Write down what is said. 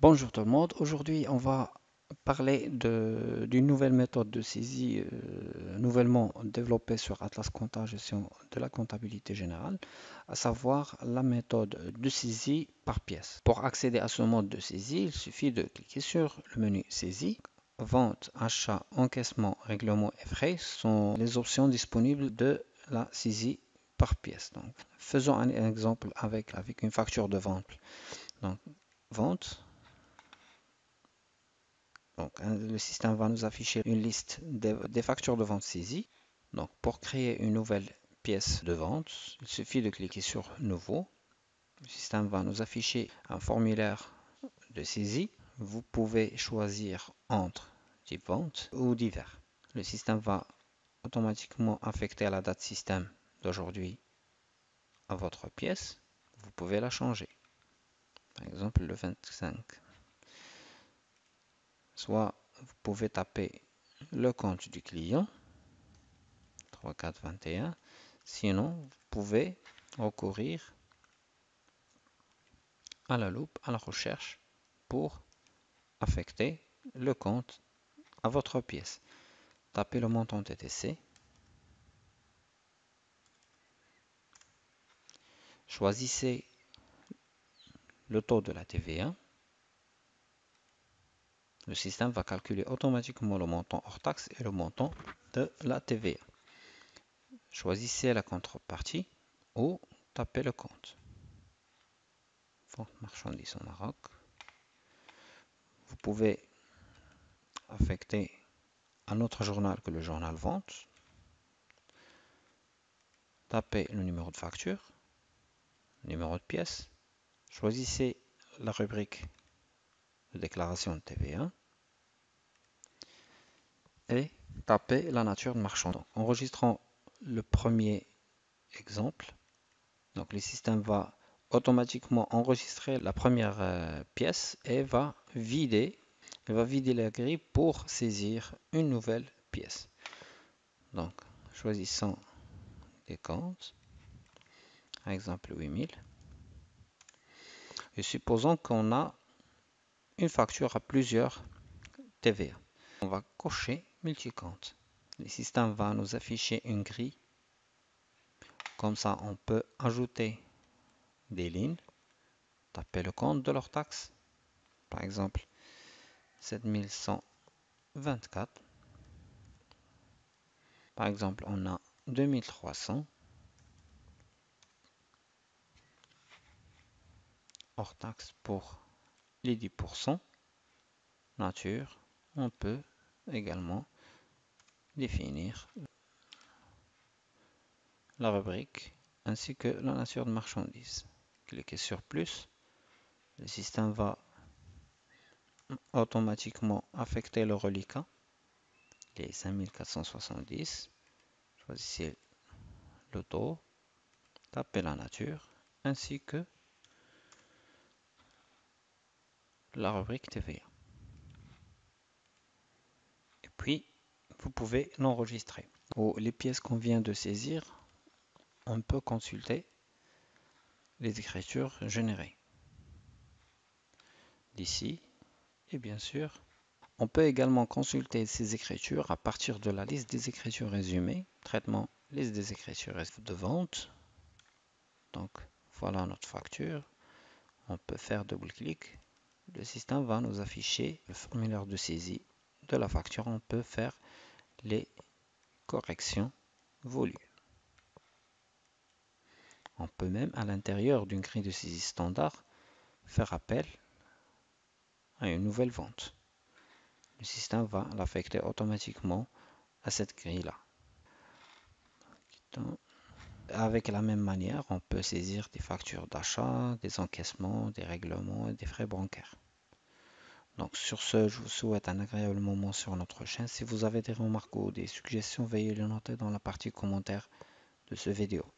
Bonjour tout le monde, aujourd'hui on va parler d'une nouvelle méthode de saisie nouvellement développée sur Atlas Compta Gestion de la comptabilité générale, à savoir la méthode de saisie par pièce. Pour accéder à ce mode de saisie, il suffit de cliquer sur le menu saisie. Vente, achat, encaissement, règlement et frais sont les options disponibles de la saisie par pièce. Donc, faisons un exemple avec une facture de vente. Donc, vente. Donc, le système va nous afficher une liste des factures de vente saisies. Donc, pour créer une nouvelle pièce de vente, il suffit de cliquer sur Nouveau. Le système va nous afficher un formulaire de saisie. Vous pouvez choisir entre type vente ou divers. Le système va automatiquement affecter la date système d'aujourd'hui à votre pièce. Vous pouvez la changer. Par exemple, le 25. Soit vous pouvez taper le compte du client 3421. Sinon, vous pouvez recourir à la loupe, à la recherche pour affecter le compte à votre pièce. Tapez le montant TTC. Choisissez le taux de la TVA. Le système va calculer automatiquement le montant hors taxe et le montant de la TVA. Choisissez la contrepartie ou tapez le compte. Vente marchandises au Maroc. Vous pouvez affecter un autre journal que le journal vente. Tapez le numéro de facture, numéro de pièce. Choisissez la rubrique de déclaration de TVA et tapez la nature de marchand. Enregistrant le premier exemple, donc le système va automatiquement enregistrer la première pièce et va vider la grille pour saisir une nouvelle pièce. Donc, choisissons des comptes, par exemple 8000, et supposons qu'on a une facture à plusieurs TVA. On va cocher multi-compte. Le système va nous afficher une grille. Comme ça, on peut ajouter des lignes. Taper le compte de leur taxe. Par exemple, 7124. Par exemple, on a 2300. Hors taxe pour les 10%. Nature, on peut également définir la rubrique ainsi que la nature de marchandise. Cliquez sur plus. Le système va automatiquement affecter le reliquat, les 5470. Choisissez le taux, tapez la nature, ainsi que la rubrique TVA. Et puis, vous pouvez l'enregistrer. Pour les pièces qu'on vient de saisir, on peut consulter les écritures générées d'ici. Et bien sûr, on peut également consulter ces écritures à partir de la liste des écritures résumées, traitement liste des écritures de vente. Donc voilà notre facture. On peut faire double-clic. Le système va nous afficher le formulaire de saisie de la facture. On peut faire les corrections voulues. On peut même à l'intérieur d'une grille de saisie standard faire appel à une nouvelle vente. Le système va l'affecter automatiquement à cette grille-là. Avec la même manière, on peut saisir des factures d'achat, des encaissements, des règlements et des frais bancaires. Donc sur ce, je vous souhaite un agréable moment sur notre chaîne. Si vous avez des remarques ou des suggestions, veuillez les noter dans la partie commentaires de cette vidéo.